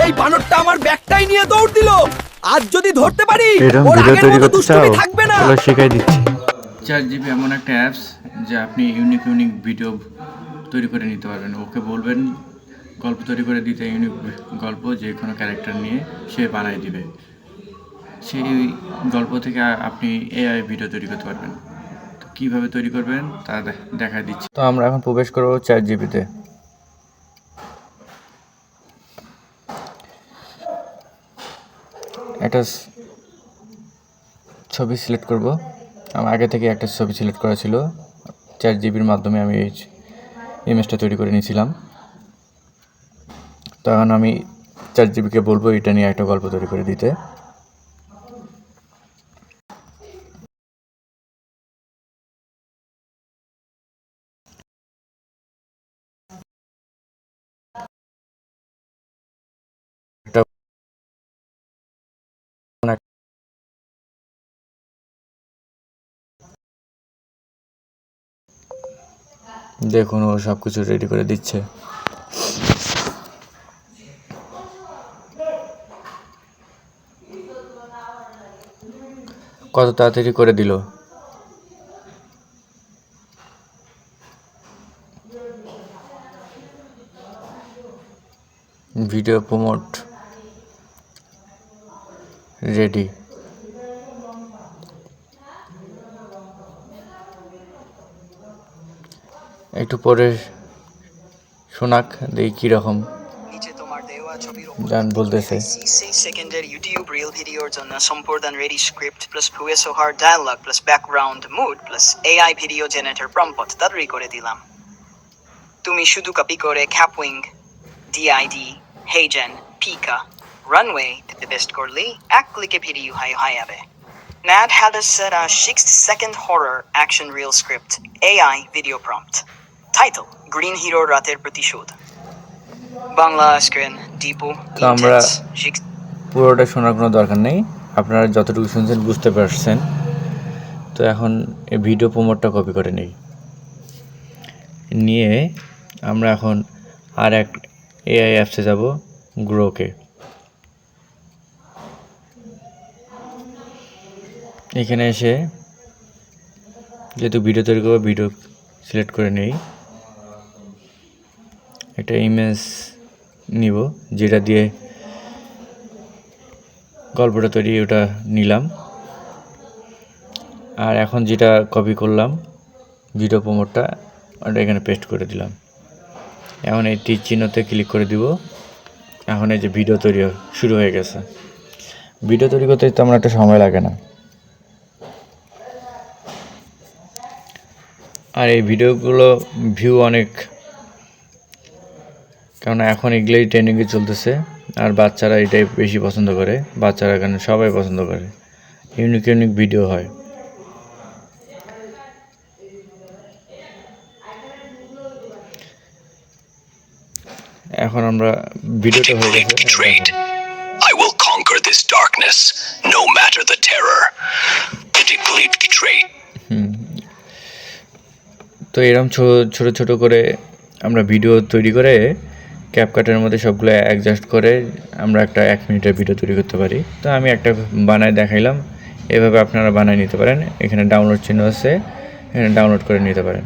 এই বানরটা আমার ব্যাগটাই নিয়ে দৌড় দিল। আজ যদি ধরতে পারি এরকম ওর ভিডিও আগের তৈরি মতো করতে দুষ্টুমি চাও থাকবে না। তাহলে শিখাই দিচ্ছি। ChatGPT এমন একটা অ্যাপস যে আপনি ইউনিক ভিডিও তৈরি করে নিতে পারবেন। ওকে বলবেন গল্প তৈরি করে দিতে, ইউনিক গল্প যে কোনো ক্যারেক্টার নিয়ে সে বানায় দিবে। সেই গল্প থেকে আপনি এআই ভিডিও তৈরি করতে পারবেন। তো কীভাবে তৈরি করবেন তা দেখা দিচ্ছি। তো আমরা এখন প্রবেশ করবো ChatGPT-তে। একটা ছবি সিলেক্ট করব। আমার আগে থেকে একটা ছবি সিলেক্ট করা ছিল, ChatGPT-র মাধ্যমে আমি এই ইমেজটা তৈরি করে নিয়েছিলাম। তখন আমি ChatGPT-কে বলবো এটা নিয়ে একটা গল্প তৈরি করে দিতে। দেখুন ও সব কিছু রেডি করে দিচ্ছে। কত তাড়াতাড়ি করে দিল। Video promote ready. একটু পরে শোনাক দেখি কীরকম গান বলতেছে। 6 সেকেন্ডের ইউটিউব রিল ভিডিওর জন্য সম্পূর্ণ ready script plus voice over dialogue plus background mood plus AI video generator prompt তাড়াতাড়ি করে দিলাম। তুমি শুধু কপি করে Kapwing, DID, HeyGen, Pika, Runway তে পেস্ট করলেই এক ক্লিকে ভিডিও হয়ে যাবে। Nad had a set a 6-second horror action reel script, AI video prompt. Title: Green Hero রাতের প্রতিশোধ। বাংলা স্ক্রিন ডিপো তো আমরা পুরোটা শোনার কোনো দরকার নেই, আপনারা যতটুকু শুনছেন বুঝতে পারছেন। তো এখন এই ভিডিও প্রমোটটা কপি করে নিই, নিয়ে আমরা এখন আর এক এআই অ্যাপসে যাব, গ্রোকে। এখানে এসে যেহেতু ভিডিও তৈরি করবো, ভিডিও সিলেক্ট করে নেই। একটা ইমেজ নিব যেটা দিয়ে গল্পটা তৈরি, ওটা নিলাম। আর এখন যেটা কপি করলাম ভিডিও প্রমোটটা, ওটা এখানে পেস্ট করে দিলাম। এখন এই তীর চিহ্নতে ক্লিক করে দিব। এখন এই যে ভিডিও তৈরি শুরু হয়ে গেছে। ভিডিও তৈরি করতে তেমন একটা সময় লাগে না। আর এই ভিডিওগুলো ভিউ অনেক, কারণ এখন এগুলোই ট্রেন্ডিংয়ে চলতেছে। আর বাচ্চারা এটাই বেশি পছন্দ করে, বাচ্চারা এখানে সবাই পছন্দ করে, ইউনিক ভিডিও হয়। এখন আমরা ভিডিওটা হয়ে গেছে। I will conquer this darkness, no matter the terror. Critically betrayed. তো এরকম ছোট ছোট করে আমরা ভিডিও তৈরি করে ক্যাপকাটের মধ্যে সবগুলো অ্যাডজাস্ট করে আমরা একটা 1 মিনিটের ভিডিও তৈরি করতে পারি। তো আমি একটা বানায় দেখাইলাম, এভাবে আপনারা বানায় নিতে পারেন। এখানে ডাউনলোড চিহ্ন আছে, এখানে ডাউনলোড করে নিতে পারেন।